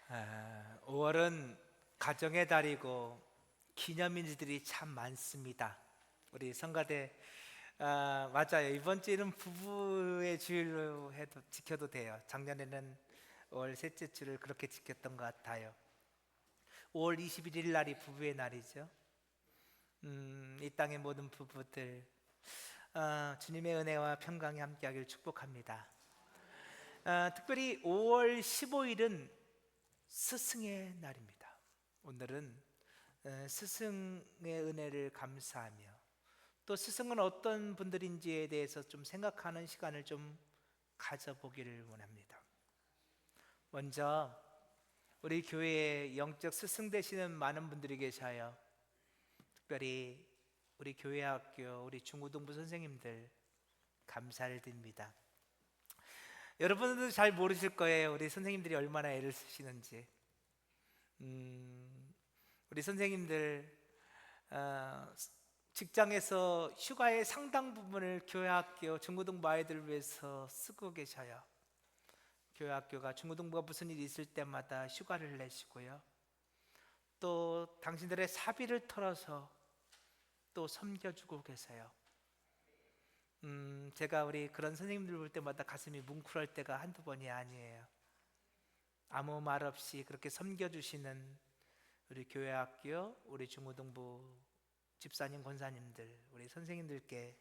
5월은 가정의 달이고 기념일들이 참 많습니다. 우리 성가대 맞아요. 이번 주는 부부의 주일로 해도 지켜도 돼요. 작년에는 5월 셋째 주를 그렇게 지켰던 것 같아요. 5월 21일 날이 부부의 날이죠. 이 땅의 모든 부부들 주님의 은혜와 평강이 함께하길 축복합니다. 특별히 5월 15일은 스승의 날입니다. 오늘은 스승의 은혜를 감사하며 또 스승은 어떤 분들인지에 대해서 좀 생각하는 시간을 좀 가져보기를 원합니다. 먼저 우리 교회에 영적 스승 되시는 많은 분들이 계셔요. 특별히 우리 교회 학교 우리 중고등부 선생님들 감사를 드립니다. 여러분들도 잘 모르실 거예요. 우리 선생님들이 얼마나 애를 쓰시는지. 우리 선생님들 직장에서 휴가의 상당 부분을 교회학교 중고등부 아이들을 위해서 쓰고 계셔요. 교회학교가 중고등부가 무슨 일이 있을 때마다 휴가를 내시고요. 또 당신들의 사비를 털어서 또 섬겨주고 계세요. 제가 우리 그런 선생님들 볼 때마다 가슴이 뭉클할 때가 한두 번이 아니에요. 아무 말 없이 그렇게 섬겨주시는 우리 교회학교, 우리 중고등부 집사님, 권사님들, 우리 선생님들께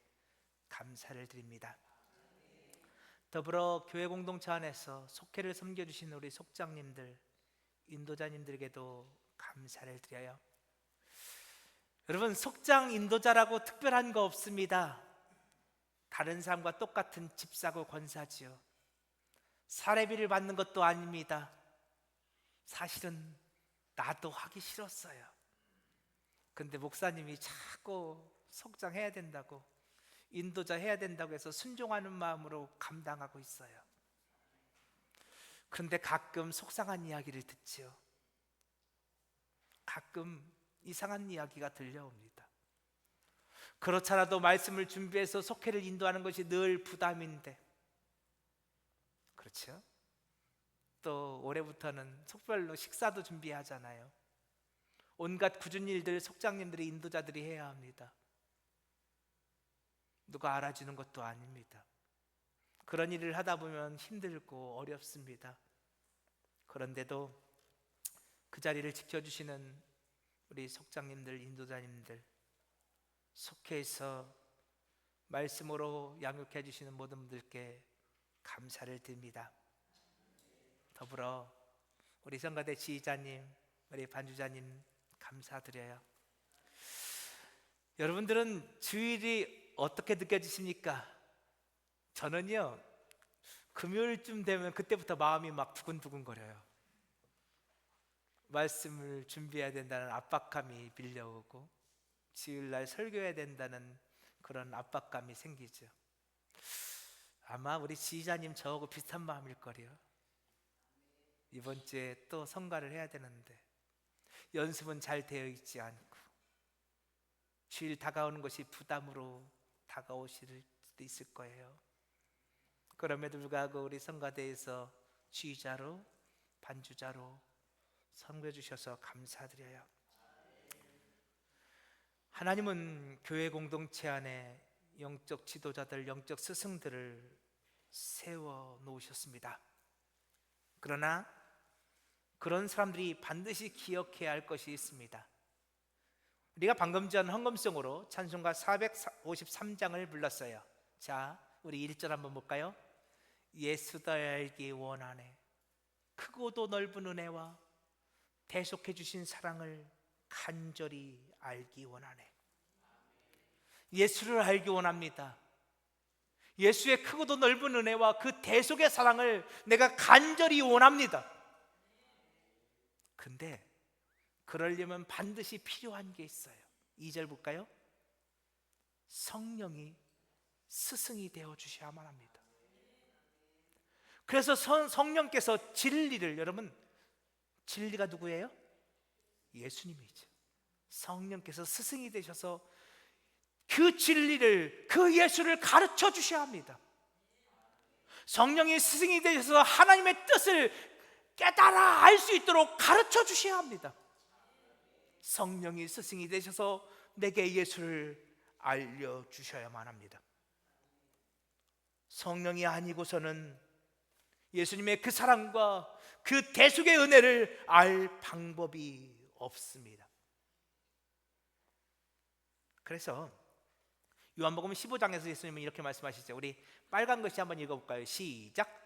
감사를 드립니다. 더불어 교회 공동체 안에서 속회를 섬겨주시는 우리 속장님들, 인도자님들에게도 감사를 드려요. 여러분, 속장, 인도자라고 특별한 거 없습니다. 다른 사람과 똑같은 집사고 권사지요. 사례비를 받는 것도 아닙니다. 사실은 나도 하기 싫었어요. 근데 목사님이 자꾸 속장 해야 된다고, 인도자 해야 된다고 해서 순종하는 마음으로 감당하고 있어요. 그런데 가끔 속상한 이야기를 듣지요. 가끔 이상한 이야기가 들려옵니다. 그렇잖아도 말씀을 준비해서 속회를 인도하는 것이 늘 부담인데, 그렇죠? 또 올해부터는 속별로 식사도 준비하잖아요. 온갖 굳은 일들 속장님들이, 인도자들이 해야 합니다. 누가 알아주는 것도 아닙니다. 그런 일을 하다 보면 힘들고 어렵습니다. 그런데도 그 자리를 지켜주시는 우리 속장님들, 인도자님들, 속회에서 말씀으로 양육해 주시는 모든 분들께 감사를 드립니다. 더불어 우리 성가대 지휘자님, 우리 반주자님 감사드려요. 여러분들은 주일이 어떻게 느껴지십니까? 저는요, 금요일쯤 되면 그때부터 마음이 막 두근두근 거려요. 말씀을 준비해야 된다는 압박감이 밀려오고 주일날 설교해야 된다는 그런 압박감이 생기죠. 아마 우리 지휘자님 저하고 비슷한 마음일 거래요. 이번 주에 또 성가를 해야 되는데 연습은 잘 되어 있지 않고 주일 다가오는 것이 부담으로 다가오실 수도 있을 거예요. 그럼에도 불구하고 우리 성가대에서 지휘자로, 반주자로 섬겨주셔서 감사드려요. 하나님은 교회 공동체 안에 영적 지도자들, 영적 스승들을 세워 놓으셨습니다. 그러나 그런 사람들이 반드시 기억해야 할 것이 있습니다. 우리가 방금 전 헌금송으로 찬송가 453장을 불렀어요. 자, 우리 1절 한번 볼까요? 예수 더 알기 원하네, 크고도 넓은 은혜와 대속해 주신 사랑을 간절히 알기 원하네. 예수를 알기 원합니다. 예수의 크고도 넓은 은혜와 그 대속의 사랑을 내가 간절히 원합니다. 근데 그러려면 반드시 필요한 게 있어요. 2절 볼까요? 성령이 스승이 되어 주셔야만 합니다. 그래서 성령께서 진리를, 여러분, 진리가 누구예요? 예수님이죠. 성령께서 스승이 되셔서 그 진리를, 그 예수를 가르쳐 주셔야 합니다. 성령이 스승이 되셔서 하나님의 뜻을 깨달아 알 수 있도록 가르쳐 주셔야 합니다. 성령이 스승이 되셔서 내게 예수를 알려주셔야만 합니다. 성령이 아니고서는 예수님의 그 사랑과 그 대속의 은혜를 알 방법이 없습니다. 그래서 요한복음 15장에서 예수님은 이렇게 말씀하시죠. 우리 빨간 글씨 한번 읽어볼까요? 시작.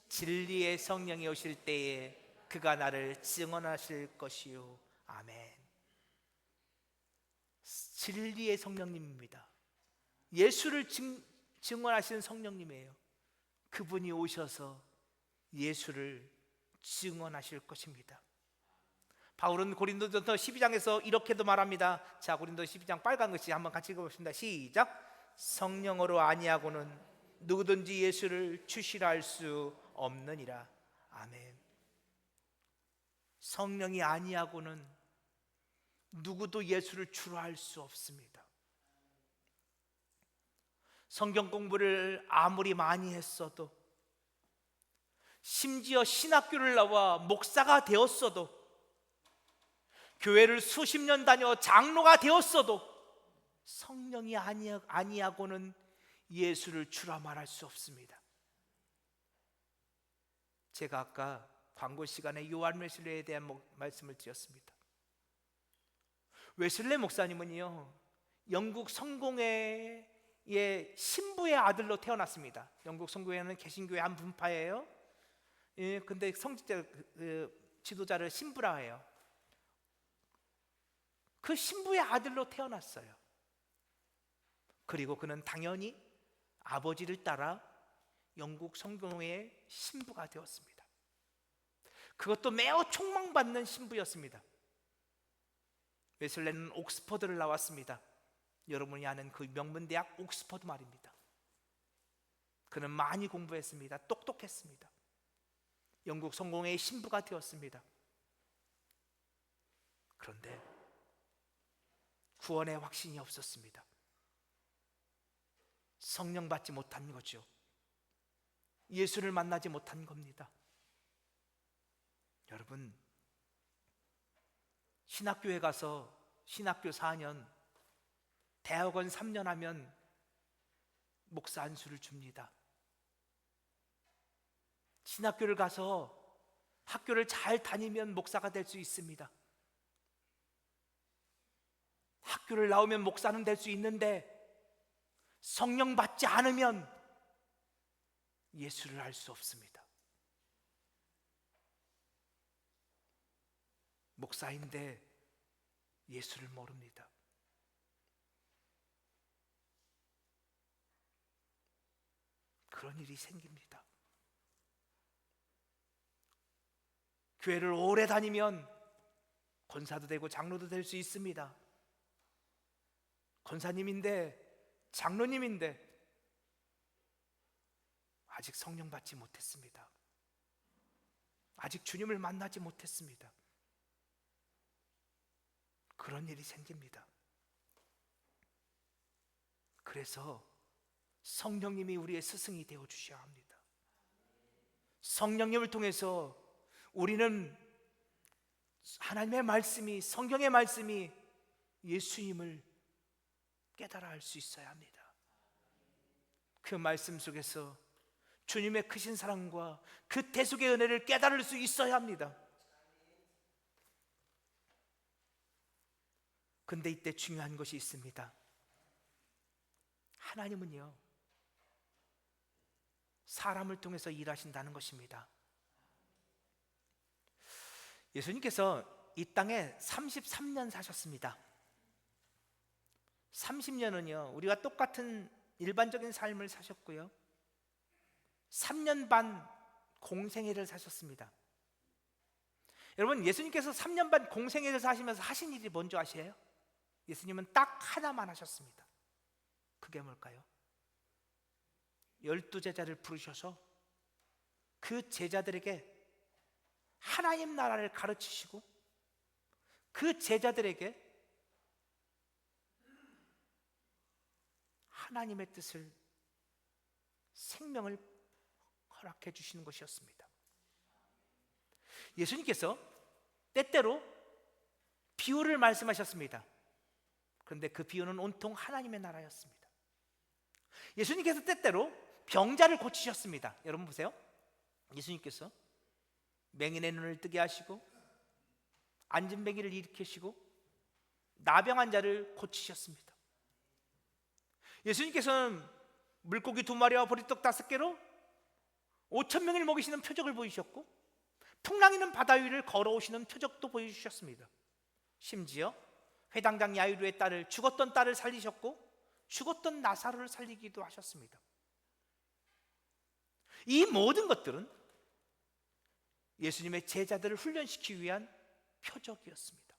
진리의 성령이 오실 때에 그가 나를 증언하실 것이요. 아멘. 진리의 성령님입니다. 예수를 증언하시는 성령님이에요. 그분이 오셔서 예수를 증언하실 것입니다. 바울은 고린도전서 12장에서 이렇게도 말합니다. 자, 고린도 12장 빨간 글씨 한번 같이 읽어보겠습니다. 시작. 성령으로 아니하고는 누구든지 예수를 주시라 할 수 없느니라. 아멘. 성령이 아니하고는 누구도 예수를 주라 할 수 없습니다. 성경 공부를 아무리 많이 했어도, 심지어 신학교를 나와 목사가 되었어도, 교회를 수십 년 다녀 장로가 되었어도 성령이 아니하고는 예수를 주라 말할 수 없습니다. 제가 아까 광고 시간에 요한 웨슬레에 대한 말씀을 드렸습니다. 웨슬레 목사님은요, 영국 성공회의 신부의 아들로 태어났습니다. 영국 성공회는 개신교의 한 분파예요. 근데 지도자를 신부라 해요. 그 신부의 아들로 태어났어요. 그리고 그는 당연히 아버지를 따라 영국 성공회의 신부가 되었습니다. 그것도 매우 촉망받는 신부였습니다. 웨슬레는 옥스퍼드를 나왔습니다. 여러분이 아는 그 명문대학 옥스퍼드 말입니다. 그는 많이 공부했습니다. 똑똑했습니다. 영국 성공회의 신부가 되었습니다. 그런데 구원의 확신이 없었습니다. 성령 받지 못한 거죠. 예수를 만나지 못한 겁니다. 여러분, 신학교에 가서 신학교 4년, 대학원 3년 하면 목사 안수를 줍니다. 신학교를 가서 학교를 잘 다니면 목사가 될 수 있습니다. 학교를 나오면 목사는 될 수 있는데 성령 받지 않으면 예수를 알 수 없습니다. 목사인데 예수를 모릅니다. 그런 일이 생깁니다. 교회를 오래 다니면 권사도 되고 장로도 될 수 있습니다. 권사님인데, 장로님인데 아직 성령 받지 못했습니다. 아직 주님을 만나지 못했습니다. 그런 일이 생깁니다. 그래서 성령님이 우리의 스승이 되어 주셔야 합니다. 성령님을 통해서 우리는 하나님의 말씀이, 성경의 말씀이 예수님을 깨달아 알 수 있어야 합니다. 그 말씀 속에서 주님의 크신 사랑과 그 대속의 은혜를 깨달을 수 있어야 합니다. 근데 이때 중요한 것이 있습니다. 하나님은요, 사람을 통해서 일하신다는 것입니다. 예수님께서 이 땅에 33년 사셨습니다. 30년은요 우리가 똑같은 일반적인 삶을 사셨고요, 3년 반 공생애를 사셨습니다. 여러분, 예수님께서 3년 반 공생애를 사시면서 하신 일이 뭔지 아세요? 예수님은 딱 하나만 하셨습니다. 그게 뭘까요? 12제자를 부르셔서 그 제자들에게 하나님 나라를 가르치시고, 그 제자들에게 하나님의 뜻을, 생명을 허락해 주시는 것이었습니다. 예수님께서 때때로 비유를 말씀하셨습니다. 그런데 그 비유는 온통 하나님의 나라였습니다. 예수님께서 때때로 병자를 고치셨습니다. 여러분 보세요. 예수님께서 맹인의 눈을 뜨게 하시고 앉은 맹인을 일으키시고 나병한 자를 고치셨습니다. 예수님께서는 물고기 2마리와 보리떡 5개로 5,000명을 먹이시는 표적을 보이셨고 풍랑이는 바다 위를 걸어오시는 표적도 보여주셨습니다. 심지어 회당장 야이로의 딸을, 죽었던 딸을 살리셨고 죽었던 나사로를 살리기도 하셨습니다. 이 모든 것들은 예수님의 제자들을 훈련시키기 위한 표적이었습니다.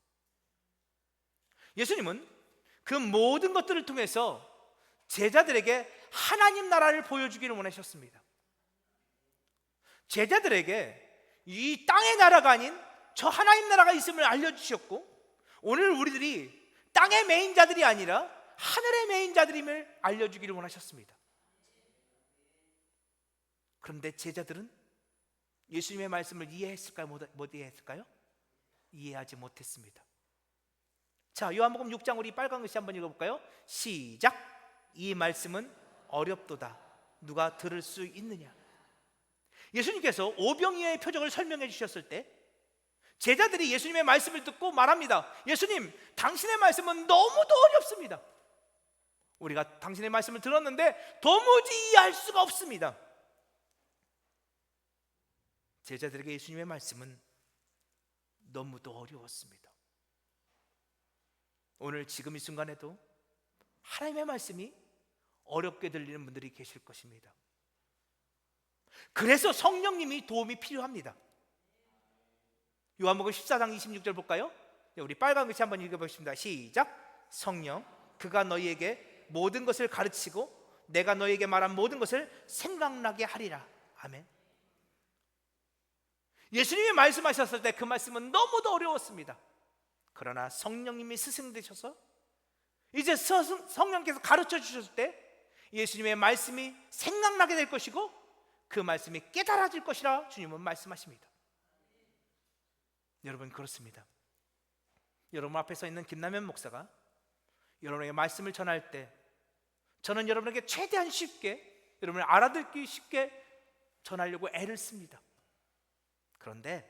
예수님은 그 모든 것들을 통해서 제자들에게 하나님 나라를 보여주기를 원하셨습니다. 제자들에게 이 땅의 나라가 아닌 저 하나님 나라가 있음을 알려주셨고, 오늘 우리들이 땅의 메인자들이 아니라 하늘의 메인자들임을 알려주기를 원하셨습니다. 그런데 제자들은 예수님의 말씀을 이해했을까요? 못 이해했을까요? 이해하지 못했습니다. 자, 요한복음 6장 우리 빨간 글씨 한번 읽어볼까요? 시작. 이 말씀은 어렵도다. 누가 들을 수 있느냐? 예수님께서 오병이어의 표적을 설명해 주셨을 때 제자들이 예수님의 말씀을 듣고 말합니다. 예수님, 당신의 말씀은 너무도 어렵습니다. 우리가 당신의 말씀을 들었는데 도무지 이해할 수가 없습니다. 제자들에게 예수님의 말씀은 너무도 어려웠습니다. 오늘 지금 이 순간에도 하나님의 말씀이 어렵게 들리는 분들이 계실 것입니다. 그래서 성령님이 도움이 필요합니다. 요한복음 14장 26절 볼까요? 우리 빨간 글씨 한번 읽어보겠습니다. 시작. 성령, 그가 너희에게 모든 것을 가르치고 내가 너희에게 말한 모든 것을 생각나게 하리라. 아멘. 예수님이 말씀하셨을 때 그 말씀은 너무도 어려웠습니다. 그러나 성령님이 스승되셔서 이제 성령께서 가르쳐 주셨을 때 예수님의 말씀이 생각나게 될 것이고 그 말씀이 깨달아질 것이라 주님은 말씀하십니다. 여러분, 그렇습니다. 여러분 앞에 서 있는 김남현 목사가 여러분에게 말씀을 전할 때 저는 여러분에게 최대한 쉽게, 여러분을 알아듣기 쉽게 전하려고 애를 씁니다. 그런데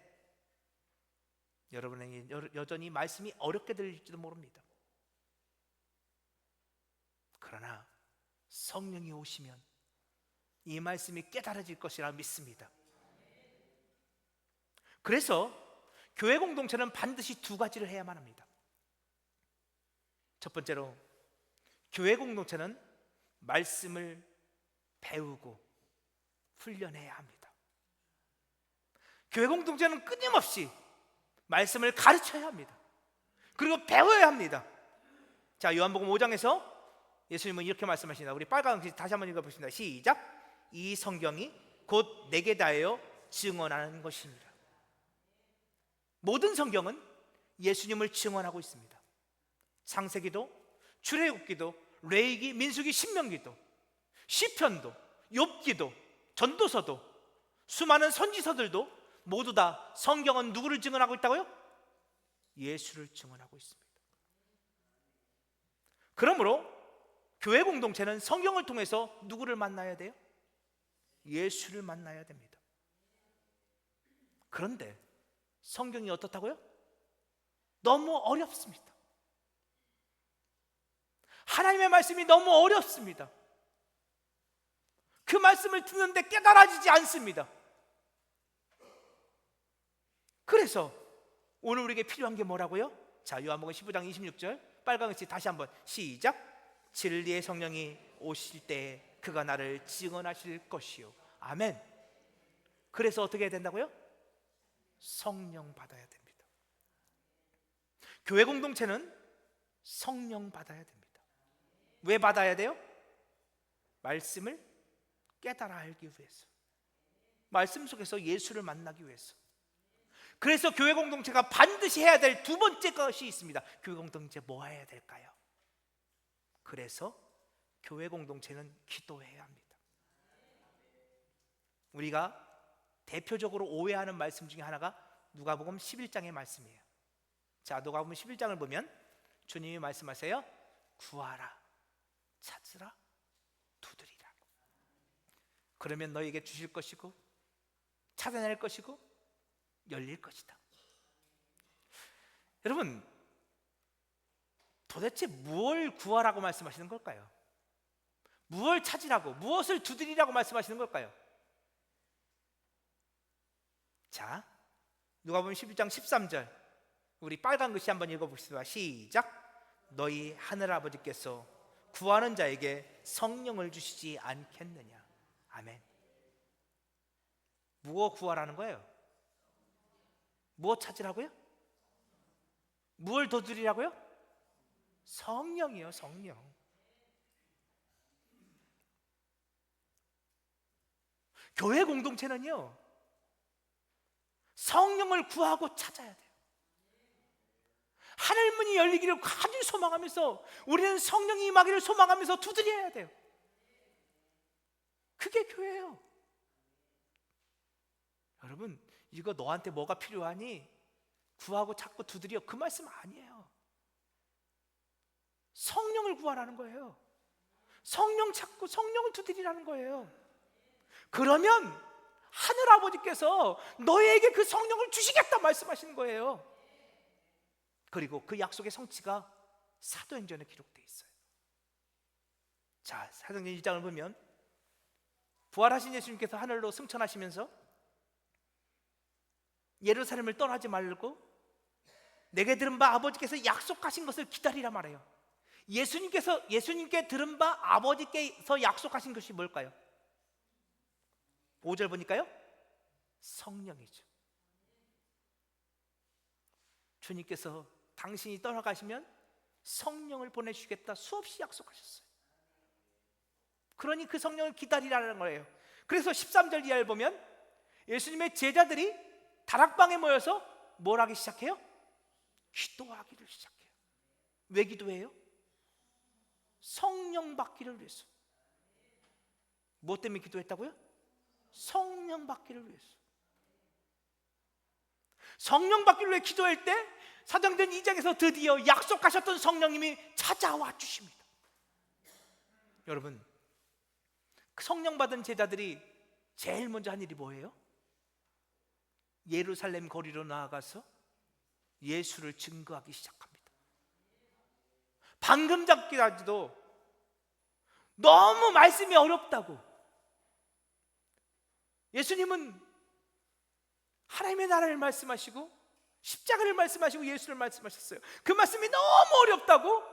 여러분에게 여전히 말씀이 어렵게 들릴지도 모릅니다. 그러나 성령이 오시면 이 말씀이 깨달아질 것이라 믿습니다. 그래서 교회 공동체는 반드시 2가지를 해야만 합니다. 첫 번째로, 교회 공동체는 말씀을 배우고 훈련해야 합니다. 교회 공동체는 끊임없이 말씀을 가르쳐야 합니다. 그리고 배워야 합니다. 자, 요한복음 5장에서 예수님은 이렇게 말씀하십니다. 우리 빨간 글 다시 한번 읽어보겠습니다. 시작. 이 성경이 곧 내게 다하여 증언하는 것입니다. 모든 성경은 예수님을 증언하고 있습니다. 창세기도, 출애굽기도, 레위기, 민수기, 신명기도, 시편도, 욥기도, 전도서도, 수많은 선지서들도 모두 다 성경은 누구를 증언하고 있다고요? 예수를 증언하고 있습니다. 그러므로 교회 공동체는 성경을 통해서 누구를 만나야 돼요? 예수를 만나야 됩니다. 그런데 성경이 어떻다고요? 너무 어렵습니다. 하나님의 말씀이 너무 어렵습니다. 그 말씀을 듣는데 깨달아지지 않습니다. 그래서 오늘 우리에게 필요한 게 뭐라고요? 자, 요한복음 15장 26절 빨간 글씨 다시 한번 시작. 진리의 성령이 오실 때 그가 나를 증언하실 것이요. 아멘. 그래서 어떻게 해야 된다고요? 성령 받아야 됩니다. 교회 공동체는 성령 받아야 됩니다. 왜 받아야 돼요? 말씀을 깨달아 알기 위해서, 말씀 속에서 예수를 만나기 위해서. 그래서 교회 공동체가 반드시 해야 될 2번째 것이 있습니다. 교회 공동체 뭐 해야 될까요? 그래서 교회 공동체는 기도해야 합니다. 우리가 대표적으로 오해하는 말씀 중에 하나가 누가복음 11장의 말씀이에요. 자, 누가복음 11장을 보면 주님이 말씀하세요. 구하라, 찾으라, 두드리라. 그러면 너에게 주실 것이고 찾아낼 것이고 열릴 것이다. 여러분, 도대체 무엇을 구하라고 말씀하시는 걸까요? 무엇을 찾으라고, 무엇을 두드리라고 말씀하시는 걸까요? 자, 누가복음 11장 13절 우리 빨간 글씨 한번 읽어봅시다. 시작. 너희 하늘아버지께서 구하는 자에게 성령을 주시지 않겠느냐. 아멘. 무엇 구하라는 거예요? 무엇 찾으라고요? 무엇을 두드리라고요? 성령이요, 성령. 교회 공동체는요, 성령을 구하고 찾아야 돼요. 하늘 문이 열리기를 간절히 소망하면서 우리는 성령이 임하기를 소망하면서 두드려야 돼요. 그게 교회예요. 여러분, 이거 너한테 뭐가 필요하니? 구하고 찾고 두드려, 그 말씀 아니에요. 성령을 구하라는 거예요. 성령 찾고 성령을 두드리라는 거예요. 그러면 하늘아버지께서 너희에게 그 성령을 주시겠다 말씀하시는 거예요. 그리고 그 약속의 성취가 사도행전에 기록되어 있어요. 자, 사도행전 1장을 보면 부활하신 예수님께서 하늘로 승천하시면서 예루살렘을 떠나지 말고 내게 들은 바 아버지께서 약속하신 것을 기다리라 말해요. 예수님께 들은 바 아버지께서 약속하신 것이 뭘까요? 5절 보니까요, 성령이죠. 주님께서 당신이 떠나가시면 성령을 보내주시겠다 수없이 약속하셨어요. 그러니 그 성령을 기다리라는 거예요. 그래서 13절 이하를 보면 예수님의 제자들이 다락방에 모여서 뭘 하기 시작해요? 기도하기를 시작해요. 왜 기도해요? 성령 받기를 위해서. 무엇 때문에 기도했다고요? 성령 받기를 위해서. 성령 받기를 위해 기도할 때 사도행전 2장에서 드디어 약속하셨던 성령님이 찾아와 주십니다. 여러분, 성령 받은 제자들이 제일 먼저 한 일이 뭐예요? 예루살렘 거리로 나아가서 예수를 증거하기 시작합니다. 방금 전까지도 너무 말씀이 어렵다고, 예수님은 하나님의 나라를 말씀하시고 십자가를 말씀하시고 예수를 말씀하셨어요. 그 말씀이 너무 어렵다고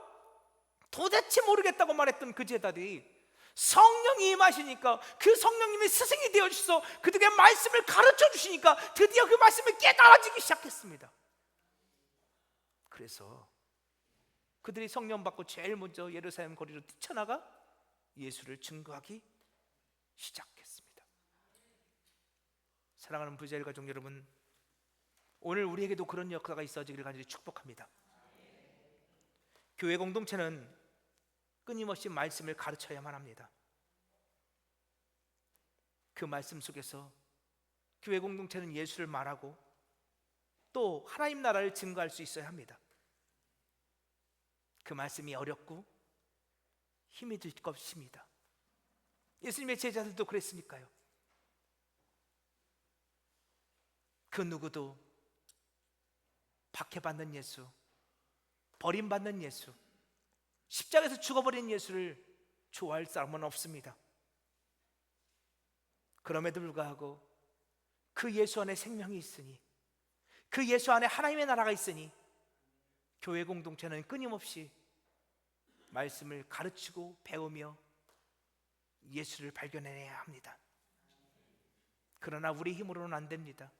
도대체 모르겠다고 말했던 그 제자들이 성령이 임하시니까, 그 성령님이 스승이 되어주셔서 그들에게 말씀을 가르쳐 주시니까 드디어 그 말씀이 깨달아지기 시작했습니다. 그래서 그들이 성령 받고 제일 먼저 예루살렘 거리로 뛰쳐나가 예수를 증거하기 시작했습니다. 사랑하는 부자일 가족 여러분, 오늘 우리에게도 그런 역사가 있어지기를 간절히 축복합니다. 교회 공동체는 끊임없이 말씀을 가르쳐야만 합니다. 그 말씀 속에서 교회 공동체는 예수를 말하고 또 하나님 나라를 증거할 수 있어야 합니다. 그 말씀이 어렵고 힘이 들 것입니다. 예수님의 제자들도 그랬으니까요. 그 누구도 박해받는 예수, 버림받는 예수, 십자가에서 죽어버린 예수를 좋아할 사람은 없습니다. 그럼에도 불구하고 그 예수 안에 생명이 있으니, 그 예수 안에 하나님의 나라가 있으니 교회 공동체는 끊임없이 말씀을 가르치고 배우며 예수를 발견해내야 합니다. 그러나 우리 힘으로는 안 됩니다.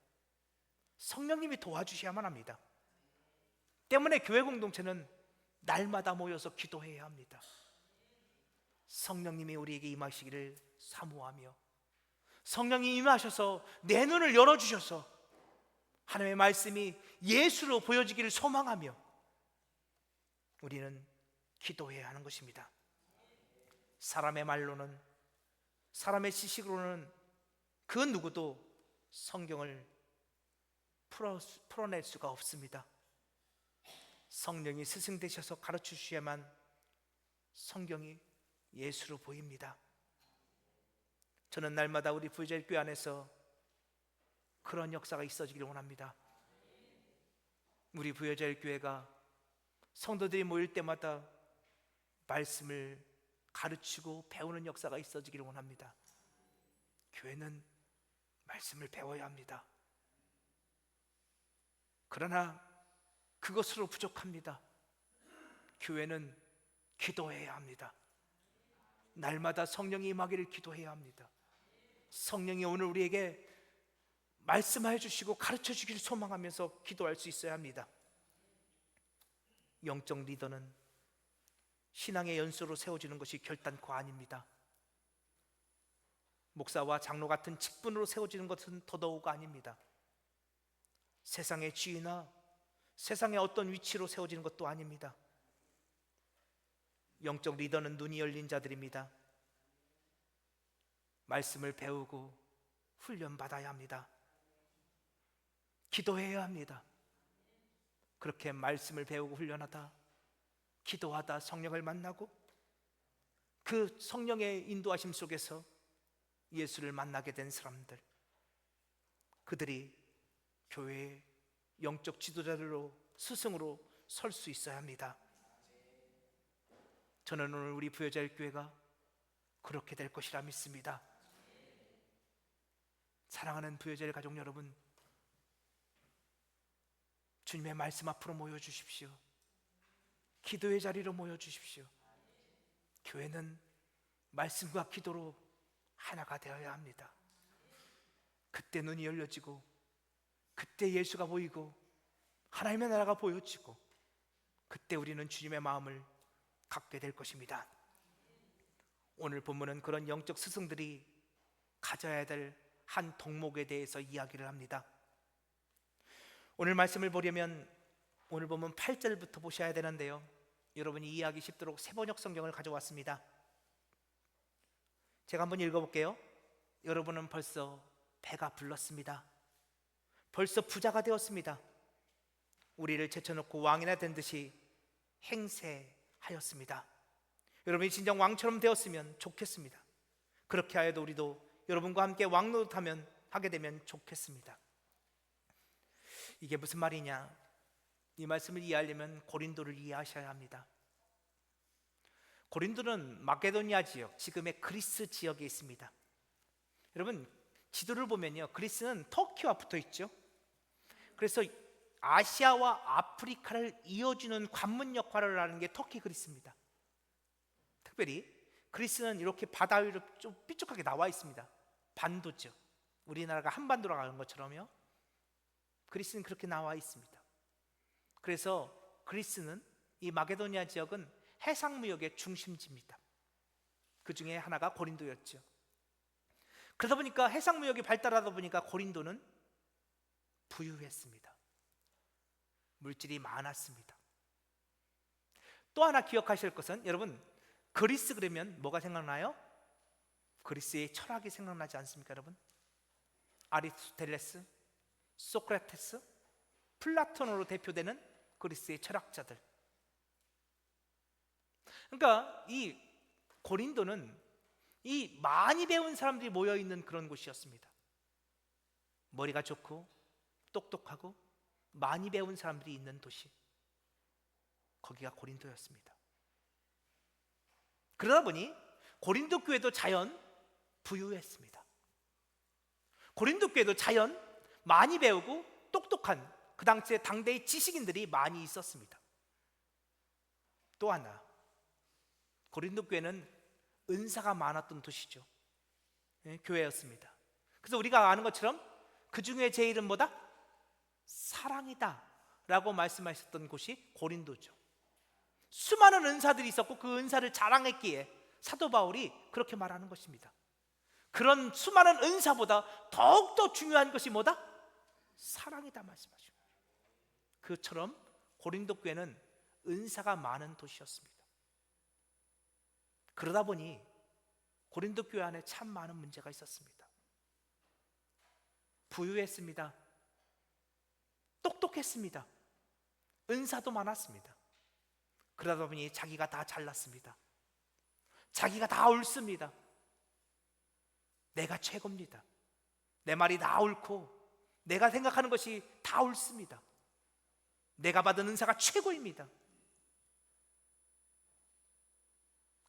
성령님이 도와주셔야만 합니다. 때문에 교회 공동체는 날마다 모여서 기도해야 합니다. 성령님이 우리에게 임하시기를 사모하며, 성령이 임하셔서 내 눈을 열어주셔서 하나님의 말씀이 예수로 보여지기를 소망하며 우리는 기도해야 하는 것입니다. 사람의 말로는, 사람의 지식으로는 그 누구도 성경을 풀어낼 수가 없습니다. 성령이 스승 되셔서 가르쳐 주셔야만 성경이 예수로 보입니다. 저는 날마다 우리 부여자교회 안에서 그런 역사가 있어지기를 원합니다. 우리 부여자교회가 성도들이 모일 때마다 말씀을 가르치고 배우는 역사가 있어지기를 원합니다. 교회는 말씀을 배워야 합니다. 그러나 그것으로 부족합니다. 교회는 기도해야 합니다. 날마다 성령이 임하기를 기도해야 합니다. 성령이 오늘 우리에게 말씀해 주시고 가르쳐 주기를 소망하면서 기도할 수 있어야 합니다. 영적 리더는 신앙의 연수로 세워지는 것이 결단코 아닙니다. 목사와 장로 같은 직분으로 세워지는 것은 더더욱 아닙니다. 세상의 지위나 세상의 어떤 위치로 세워지는 것도 아닙니다. 영적 리더는 눈이 열린 자들입니다. 말씀을 배우고 훈련받아야 합니다. 기도해야 합니다. 그렇게 말씀을 배우고 훈련하다, 기도하다 성령을 만나고 그 성령의 인도하심 속에서 예수를 만나게 된 사람들, 그들이 교회의 영적 지도자들로, 스승으로 설 수 있어야 합니다. 저는 오늘 우리 부여자일교회가 그렇게 될 것이라 믿습니다. 사랑하는 부여자일 가족 여러분, 주님의 말씀 앞으로 모여주십시오. 기도의 자리로 모여주십시오. 교회는 말씀과 기도로 하나가 되어야 합니다. 그때 눈이 열려지고, 그때 예수가 보이고, 하나님의 나라가 보여지고, 그때 우리는 주님의 마음을 갖게 될 것입니다. 오늘 본문은 그런 영적 스승들이 가져야 될 한 덕목에 대해서 이야기를 합니다. 오늘 말씀을 보려면 오늘 보면 8절부터 보셔야 되는데요, 여러분이 이해하기 쉽도록 세번역 성경을 가져왔습니다. 제가 한번 읽어볼게요. 여러분은 벌써 배가 불렀습니다. 벌써 부자가 되었습니다. 우리를 제쳐놓고 왕이나 된 듯이 행세하였습니다. 여러분이 진정 왕처럼 되었으면 좋겠습니다. 그렇게 하여도 우리도 여러분과 함께 왕노릇하면 하게 되면 좋겠습니다. 이게 무슨 말이냐? 이 말씀을 이해하려면 고린도를 이해하셔야 합니다. 고린도는 마게도니아 지역, 지금의 그리스 지역에 있습니다. 여러분, 지도를 보면요, 그리스는 터키와 붙어 있죠. 그래서 아시아와 아프리카를 이어주는 관문 역할을 하는 게 터키 그리스입니다. 특별히 그리스는 이렇게 바다 위로 좀 삐쭉하게 나와 있습니다. 반도죠. 우리나라가 한반도로 가는 것처럼요, 그리스는 그렇게 나와 있습니다. 그래서 그리스는, 이 마게도니아 지역은 해상무역의 중심지입니다. 그 중에 하나가 고린도였죠. 그러다 보니까 해상무역이 발달하다 보니까 고린도는 부유했습니다. 물질이 많았습니다. 또 하나 기억하실 것은, 여러분, 그리스 그러면 뭐가 생각나요? 그리스의 철학이 생각나지 않습니까, 여러분? 아리스토텔레스, 소크라테스, 플라톤으로 대표되는 그리스의 철학자들. 그러니까 이 고린도는 이 많이 배운 사람들이 모여있는 그런 곳이었습니다. 머리가 좋고 똑똑하고 많이 배운 사람들이 있는 도시, 거기가 고린도였습니다. 그러다 보니 고린도 교회도 자연 부유했습니다. 고린도 교회도 자연 많이 배우고 똑똑한 그 당시에 당대의 지식인들이 많이 있었습니다. 또 하나, 고린도 교회는 은사가 많았던 도시죠. 교회였습니다. 그래서 우리가 아는 것처럼 그 중에 제일은 뭐다? 사랑이다 라고 말씀하셨던 곳이 고린도죠. 수많은 은사들이 있었고 그 은사를 자랑했기에 사도 바울이 그렇게 말하는 것입니다. 그런 수많은 은사보다 더욱더 중요한 것이 뭐다? 사랑이다 말씀하십니다. 그처럼 고린도 교회는 은사가 많은 도시였습니다. 그러다 보니 고린도 교회 안에 참 많은 문제가 있었습니다. 부유했습니다. 똑똑했습니다. 은사도 많았습니다. 그러다 보니 자기가 다 잘났습니다. 자기가 다 옳습니다. 내가 최고입니다. 내 말이 다 옳고 내가 생각하는 것이 다 옳습니다. 내가 받은 은사가 최고입니다.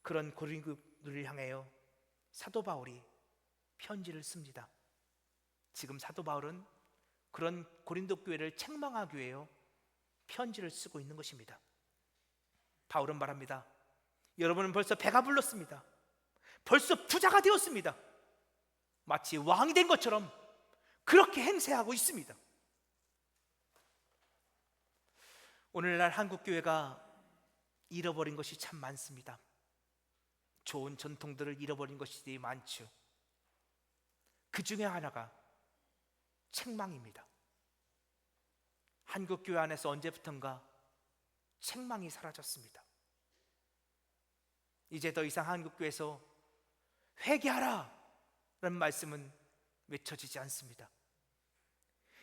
그런 고린도를 향하여 사도 바울이 편지를 씁니다. 지금 사도 바울은 그런 고린도 교회를 책망하기 위해 편지를 쓰고 있는 것입니다. 바울은 말합니다. 여러분은 벌써 배가 불렀습니다. 벌써 부자가 되었습니다. 마치 왕이 된 것처럼 그렇게 행세하고 있습니다. 오늘날 한국 교회가 잃어버린 것이 참 많습니다. 좋은 전통들을 잃어버린 것이 많죠. 그 중에 하나가 책망입니다. 한국 교회 안에서 언제부턴가 책망이 사라졌습니다. 이제 더 이상 한국 교회에서 회개하라 라는 말씀은 외쳐지지 않습니다.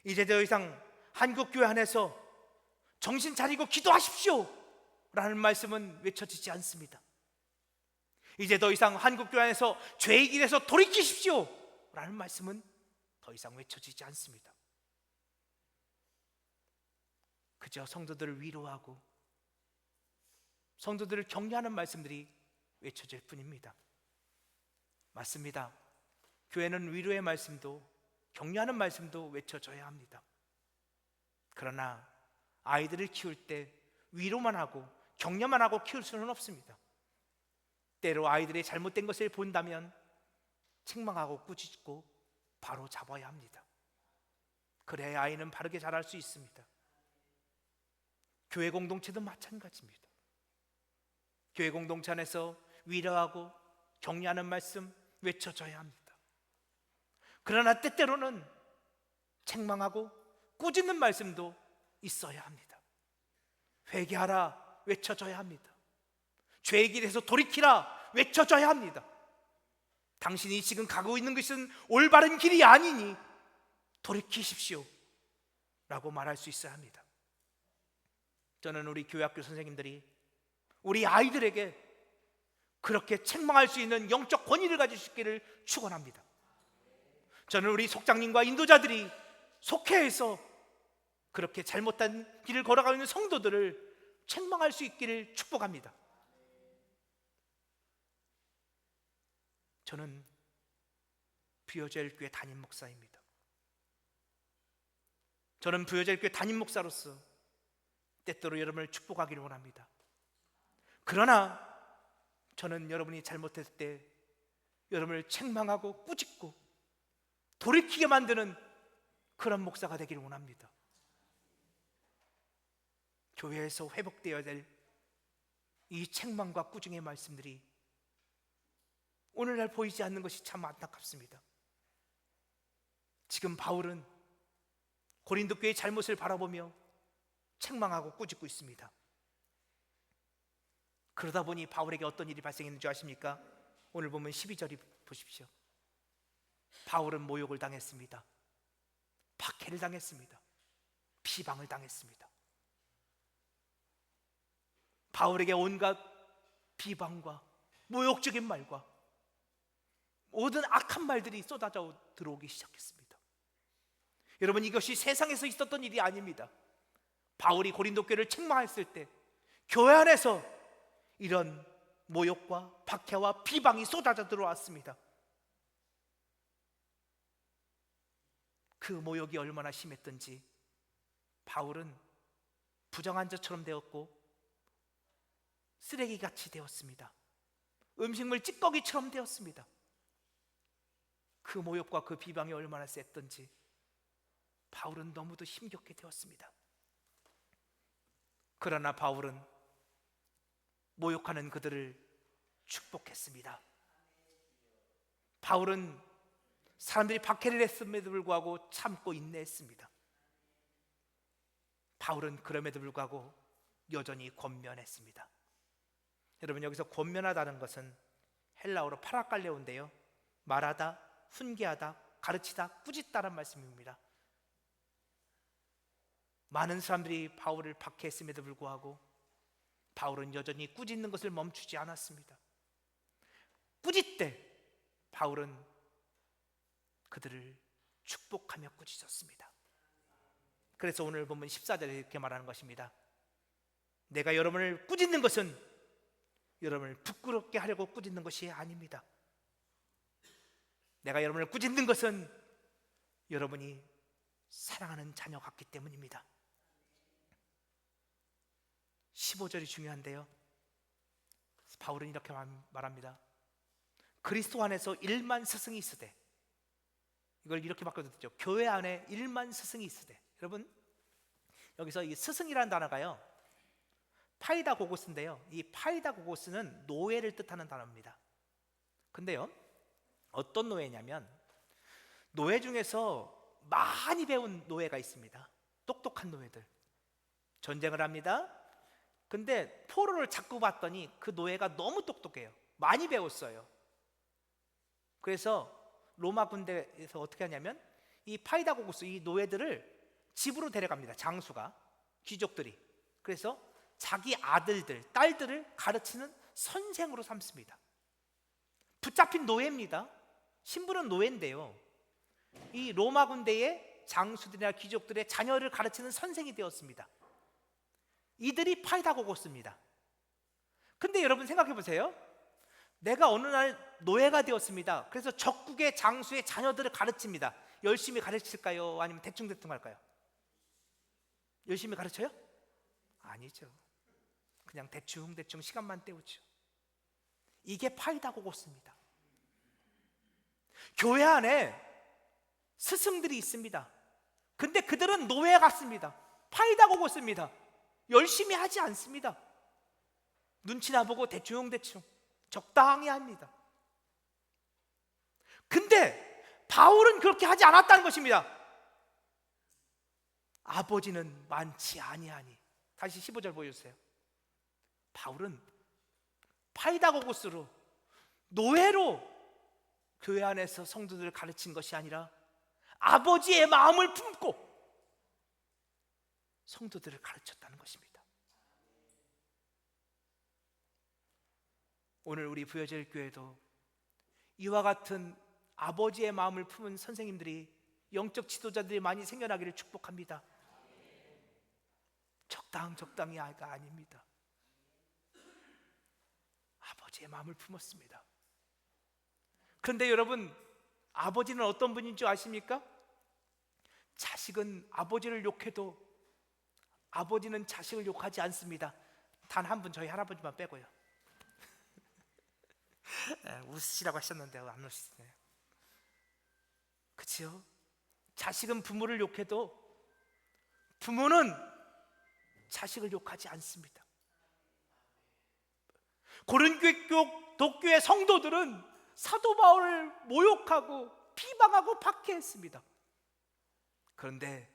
이제 더 이상 한국 교회 안에서 정신 차리고 기도하십시오 라는 말씀은 외쳐지지 않습니다. 이제 더 이상 한국 교회 안에서 죄의 길에서 돌이키십시오 라는 말씀은 더 이상 외쳐지지 않습니다. 그저 성도들을 위로하고 성도들을 격려하는 말씀들이 외쳐질 뿐입니다. 맞습니다. 교회는 위로의 말씀도 격려하는 말씀도 외쳐져야 합니다. 그러나 아이들을 키울 때 위로만 하고 격려만 하고 키울 수는 없습니다. 때로 아이들의 잘못된 것을 본다면 책망하고 꾸짖고 바로 잡아야 합니다. 그래야 아이는 바르게 자랄 수 있습니다. 교회 공동체도 마찬가지입니다. 교회 공동체 안에서 위로하고 격려하는 말씀 외쳐져야 합니다. 그러나 때때로는 책망하고 꾸짖는 말씀도 있어야 합니다. 회개하라 외쳐져야 합니다. 죄의 길에서 돌이키라 외쳐져야 합니다. 당신이 지금 가고 있는 것은 올바른 길이 아니니 돌이키십시오 라고 말할 수 있어야 합니다. 저는 우리 교회학교 선생님들이 우리 아이들에게 그렇게 책망할 수 있는 영적 권위를 가질 수 있기를 축원합니다. 저는 우리 속장님과 인도자들이 속회에서 그렇게 잘못된 길을 걸어가고 있는 성도들을 책망할 수 있기를 축복합니다. 저는 부여제일교회 담임 목사입니다. 저는 부여제일교회 담임 목사로서 때때로 여러분을 축복하기를 원합니다. 그러나 저는 여러분이 잘못했을 때 여러분을 책망하고 꾸짖고 돌이키게 만드는 그런 목사가 되기를 원합니다. 교회에서 회복되어야 될 이 책망과 꾸중의 말씀들이 오늘날 보이지 않는 것이 참 안타깝습니다. 지금 바울은 고린도 교회의 잘못을 바라보며 책망하고 꾸짖고 있습니다. 그러다 보니 바울에게 어떤 일이 발생했는 줄 아십니까? 오늘 보면 12절이 보십시오. 바울은 모욕을 당했습니다. 박해를 당했습니다. 비방을 당했습니다. 바울에게 온갖 비방과 모욕적인 말과 모든 악한 말들이 쏟아져 들어오기 시작했습니다. 여러분, 이것이 세상에서 있었던 일이 아닙니다. 바울이 고린도 교회를 책망했을 때 교회 안에서 이런 모욕과 박해와 비방이 쏟아져 들어왔습니다. 그 모욕이 얼마나 심했던지 바울은 부정한 자처럼 되었고 쓰레기같이 되었습니다. 음식물 찌꺼기처럼 되었습니다. 그 모욕과 그 비방이 얼마나 셌던지 바울은 너무도 힘겹게 되었습니다. 그러나 바울은 모욕하는 그들을 축복했습니다. 바울은 사람들이 박해를 했음에도 불구하고 참고 인내했습니다. 바울은 그럼에도 불구하고 여전히 권면했습니다. 여러분, 여기서 권면하다는 것은 헬라어로 파라칼레오인데요, 말하다, 훈계하다, 가르치다, 꾸짖다란 말씀입니다. 많은 사람들이 바울을 박해했음에도 불구하고 바울은 여전히 꾸짖는 것을 멈추지 않았습니다. 꾸짖되 바울은 그들을 축복하며 꾸짖었습니다. 그래서 오늘 보면 14절에 이렇게 말하는 것입니다. 내가 여러분을 꾸짖는 것은 여러분을 부끄럽게 하려고 꾸짖는 것이 아닙니다. 내가 여러분을 꾸짖는 것은 여러분이 사랑하는 자녀 같기 때문입니다. 15절이 중요한데요, 바울은 이렇게 말합니다. 그리스도 안에서 1만 스승이 있으되, 이걸 이렇게 바꿔줬죠. 교회 안에 1만 스승이 있으되. 여러분, 여기서 이 스승이라는 단어가요, 파이다고고스인데요, 이 파이다고고스는 노예를 뜻하는 단어입니다. 근데요, 어떤 노예냐면 노예 중에서 많이 배운 노예가 있습니다. 똑똑한 노예들, 전쟁을 합니다. 근데 포로를 자꾸 봤더니 그 노예가 너무 똑똑해요. 많이 배웠어요. 그래서 로마 군대에서 어떻게 하냐면 이 파이다고고스, 이 노예들을 집으로 데려갑니다. 장수가, 귀족들이. 그래서 자기 아들들, 딸들을 가르치는 선생으로 삼습니다. 붙잡힌 노예입니다. 신분은 노예인데요, 이 로마 군대의 장수들이나 귀족들의 자녀를 가르치는 선생이 되었습니다. 이들이 파이다고고스입니다. 근데 여러분 생각해 보세요. 내가 어느 날 노예가 되었습니다. 그래서 적국의 장수의 자녀들을 가르칩니다. 열심히 가르칠까요? 아니면 대충대충 할까요? 열심히 가르쳐요? 아니죠. 그냥 대충대충 시간만 때우죠. 이게 파이다고고스입니다. 교회 안에 스승들이 있습니다. 근데 그들은 노예 같습니다. 파이다고고스입니다. 열심히 하지 않습니다. 눈치나 보고 대충대충 적당히 합니다. 근데 바울은 그렇게 하지 않았다는 것입니다. 아버지는 많지 아니하니. 다시 15절 보여주세요. 바울은 파이다고고스로, 노예로 교회 안에서 성도들을 가르친 것이 아니라 아버지의 마음을 품고 성도들을 가르쳤다는 것입니다. 오늘 우리 부여절 교회도 이와 같은 아버지의 마음을 품은 선생님들이, 영적 지도자들이 많이 생겨나기를 축복합니다. 적당히가 아닙니다. 아버지의 마음을 품었습니다. 그런데 여러분, 아버지는 어떤 분인 줄 아십니까? 자식은 아버지를 욕해도 아버지는 자식을 욕하지 않습니다. 단 한 분, 저희 할아버지만 빼고요. 웃으시라고 하셨는데 안 웃으시네요. 그치요? 자식은 부모를 욕해도 부모는 자식을 욕하지 않습니다. 고린도 독교의 성도들은 사도 바울을 모욕하고 비방하고 박해했습니다. 그런데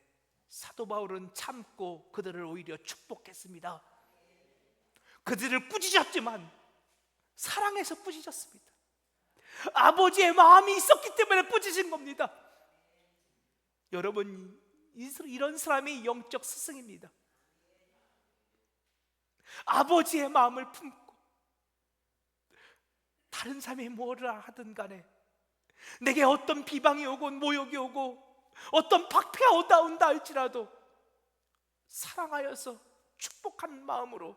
사도 바울은 참고 그들을 오히려 축복했습니다. 그들을 꾸짖었지만 사랑해서 꾸짖었습니다. 아버지의 마음이 있었기 때문에 꾸짖은 겁니다. 여러분, 이런 사람이 영적 스승입니다. 아버지의 마음을 품고 다른 사람이 뭐를 하든 간에, 내게 어떤 비방이 오고 모욕이 오고 어떤 박해가 온다 할지라도 사랑하여서 축복하는 마음으로,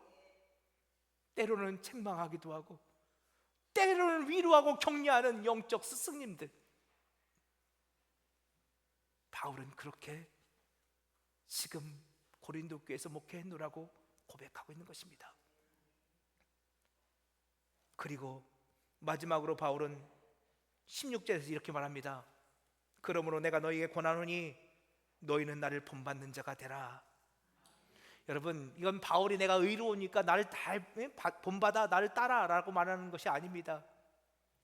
때로는 책망하기도 하고 때로는 위로하고 격려하는 영적 스승님들, 바울은 그렇게 지금 고린도 교회에서 목회했노라고 고백하고 있는 것입니다. 그리고 마지막으로 바울은 16절에서 이렇게 말합니다. 그러므로 내가 너희에게 권하노니 너희는 나를 본받는 자가 되라. 여러분, 이건 바울이 내가 의로우니까 나를 본받아, 나를 따라 라고 말하는 것이 아닙니다.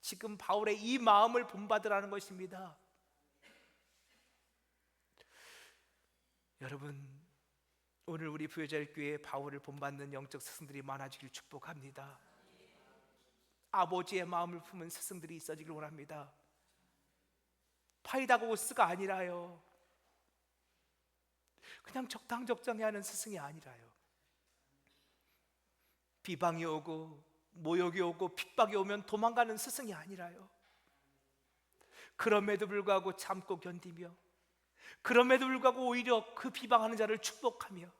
지금 바울의 이 마음을 본받으라는 것입니다. 여러분, 오늘 우리 부여절 교회에 바울을 본받는 영적 스승들이 많아지길 축복합니다. 아버지의 마음을 품은 스승들이 있어지길 원합니다. 파이다고스가 아니라요, 그냥 적당히 하는 스승이 아니라요. 비방이 오고 모욕이 오고 핍박이 오면 도망가는 스승이 아니라요. 그럼에도 불구하고 참고 견디며, 그럼에도 불구하고 오히려 그 비방하는 자를 축복하며,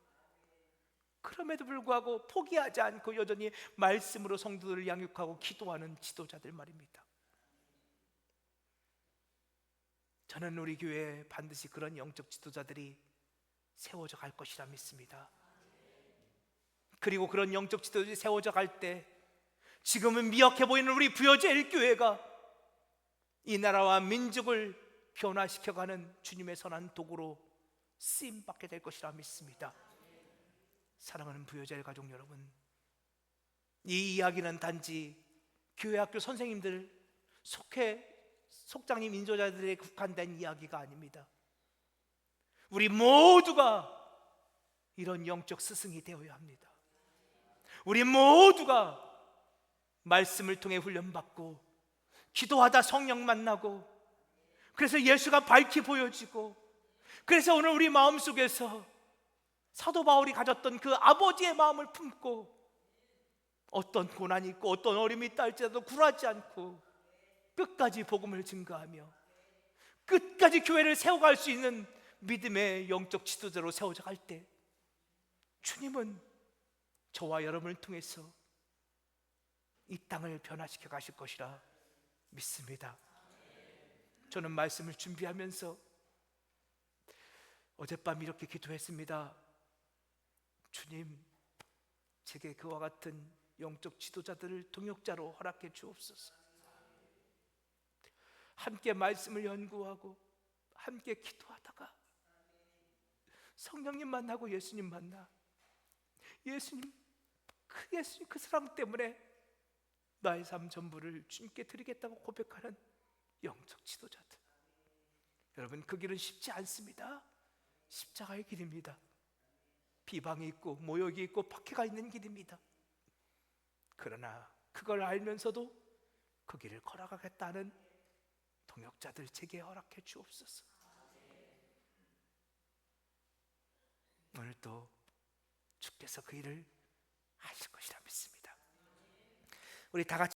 그럼에도 불구하고 포기하지 않고 여전히 말씀으로 성도들을 양육하고 기도하는 지도자들 말입니다. 저는 우리 교회에 반드시 그런 영적 지도자들이 세워져 갈 것이라 믿습니다. 그리고 그런 영적 지도자들이 세워져 갈 때 지금은 미약해 보이는 우리 부여제일 교회가 이 나라와 민족을 변화시켜가는 주님의 선한 도구로 쓰임받게 될 것이라 믿습니다. 사랑하는 부여제일 가족 여러분, 이 이야기는 단지 교회학교 선생님들, 속장님 인도자들에 국한된 이야기가 아닙니다. 우리 모두가 이런 영적 스승이 되어야 합니다. 우리 모두가 말씀을 통해 훈련받고, 기도하다 성령 만나고, 그래서 예수가 밝히 보여지고, 그래서 오늘 우리 마음속에서 사도 바울이 가졌던 그 아버지의 마음을 품고, 어떤 고난이 있고 어떤 어려움이 있다 할지라도 굴하지 않고 끝까지 복음을 증거하며 끝까지 교회를 세워갈 수 있는 믿음의 영적 지도자로 세워져 갈 때, 주님은 저와 여러분을 통해서 이 땅을 변화시켜 가실 것이라 믿습니다. 저는 말씀을 준비하면서 어젯밤 이렇게 기도했습니다. 주님, 제게 그와 같은 영적 지도자들을 동역자로 허락해 주옵소서. 함께 말씀을 연구하고 함께 기도하다가 성령님 만나고 예수님 만나, 예수님 그 사랑 때문에 나의 삶 전부를 주님께 드리겠다고 고백하는 영적 지도자들. 여러분, 그 길은 쉽지 않습니다. 십자가의 길입니다. 비방이 있고 모욕이 있고 박해가 있는 길입니다. 그러나 그걸 알면서도 그 길을 걸어가겠다는 동역자들 제게 허락해 주옵소서. 오늘도 주께서 그 일을 하실 것이라 믿습니다. 우리 다 같이